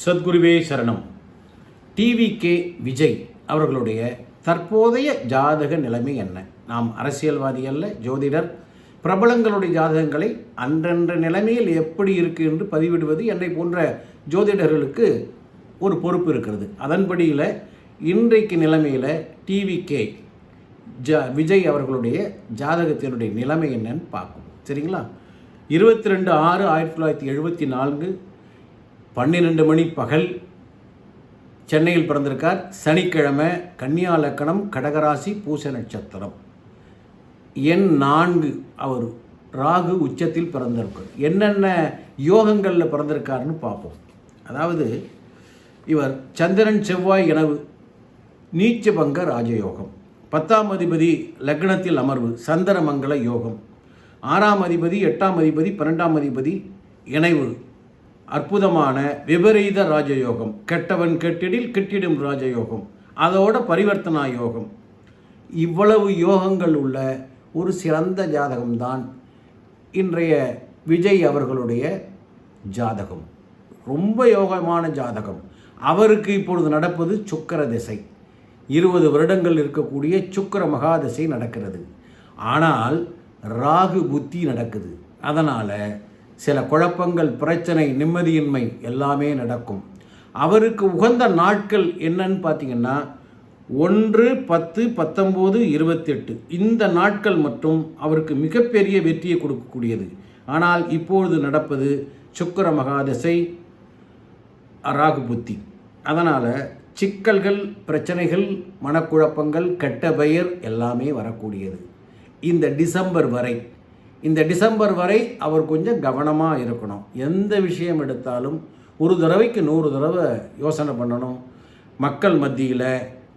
சத்குருவே சரணம். டிவிகே விஜய் அவர்களுடைய தற்போதைய ஜாதக நிலைமை என்ன? நாம் அரசியல்வாதி அல்ல, ஜோதிடர். பிரபலங்களுடைய ஜாதகங்களை அன்றன்ற நிலைமையில் எப்படி இருக்குது என்று பதிவிடுவது என்னை போன்ற ஜோதிடர்களுக்கு ஒரு பொறுப்பு இருக்கிறது. அதன்படியில் இன்றைக்கு நிலைமையில் டிவிகே விஜய் அவர்களுடைய ஜாதகத்தினுடைய நிலைமை என்னன்னு பார்க்கும். சரிங்களா? 22/6/1974 12 மணி பகல் சென்னையில் பிறந்திருக்கார். சனிக்கிழமை, கன்னியா லக்கணம், கடகராசி, பூச நட்சத்திரம், எண் 4. அவர் ராகு உச்சத்தில் பிறந்திருக்கார். என்னென்ன யோகங்களில் பிறந்திருக்காருன்னு பார்ப்போம். அதாவது இவர் சந்திரன் செவ்வாய் இனவு, நீச்சபங்க ராஜயோகம். 10ஆம் அதிபதி லக்னத்தில் அமர்வு, சந்திரமங்கல யோகம். 6ஆம் அதிபதி, 8ஆம் அதிபதி, 12ஆம் அதிபதி இணைவு, அற்புதமான விபரீத ராஜயோகம். கெட்டவன் கெட்டிடில் கிட்டிடும் ராஜயோகம், அதோட பரிவர்த்தனா யோகம். இவ்வளவு யோகங்கள் உள்ள ஒரு சிறந்த ஜாதகம்தான் இன்றைய விஜய் அவர்களுடைய ஜாதகம். ரொம்ப யோகமான ஜாதகம். அவருக்கு இப்பொழுது நடப்பது சுக்கிர திசை. 20 வருடங்கள் இருக்கக்கூடிய சுக்கிர மகாதிசை நடக்கிறது. ஆனால் ராகு புத்தி நடக்குது. அதனால் சில குழப்பங்கள், பிரச்சனை, நிம்மதியின்மை எல்லாமே நடக்கும். அவருக்கு உகந்த நாட்கள் என்னன்னு பார்த்தீங்கன்னா 1, 10, 19, 28 இந்த நாட்கள் மட்டும் அவருக்கு மிகப்பெரிய வெற்றியை கொடுக்கக்கூடியது. ஆனால் இப்பொழுது நடப்பது சுக்கிர மகாதசை, ராகு புத்தி. அதனால் சிக்கல்கள், பிரச்சனைகள், மனக்குழப்பங்கள், கெட்ட பெயர் எல்லாமே வரக்கூடியது. இந்த டிசம்பர் வரை அவர் கொஞ்சம் கவனமாக இருக்கணும். எந்த விஷயம் எடுத்தாலும் ஒரு தடவைக்கு 100 தடவை யோசனை பண்ணணும். மக்கள் மத்தியில்,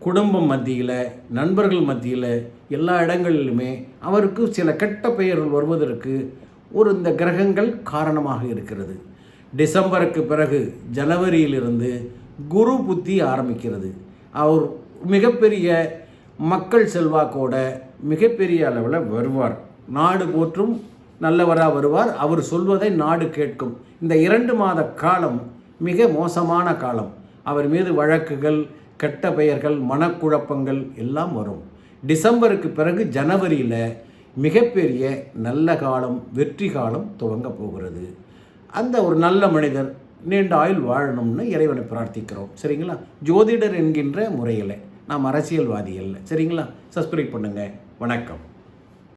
குடும்பம் மத்தியில், நண்பர்கள் மத்தியில், எல்லா இடங்களிலுமே அவருக்கு சில கெட்ட பெயர்கள் வருவதற்கு இந்த கிரகங்கள் காரணமாக இருக்கிறது. டிசம்பருக்கு பிறகு ஜனவரியிலிருந்து குரு புத்தி ஆரம்பிக்கிறது. அவர் மிகப்பெரிய மக்கள் செல்வாக்கோட மிகப்பெரிய அளவில் வருவார். நாடு போற்றும் நல்லவராக வருவார். அவர் சொல்வதை நாடு கேட்கும். இந்த 2 மாத காலம் மிக மோசமான காலம். அவர் மீது வழக்குகள், கெட்ட பெயர்கள், மனக்குழப்பங்கள் எல்லாம் வரும். டிசம்பருக்கு பிறகு ஜனவரியில் மிகப்பெரிய நல்ல காலம், வெற்றி காலம் துவங்க போகிறது. அந்த ஒரு நல்ல மனிதர் நீண்ட ஆயுள் வாழணும்னு இறைவனை பிரார்த்திக்கிறோம். சரிங்களா? ஜோதிடர் என்கின்ற முறையில், நாம் அரசியல்வாதி அல்ல. சரிங்களா? சப்ஸ்கிரைப் பண்ணுங்கள். வணக்கம்.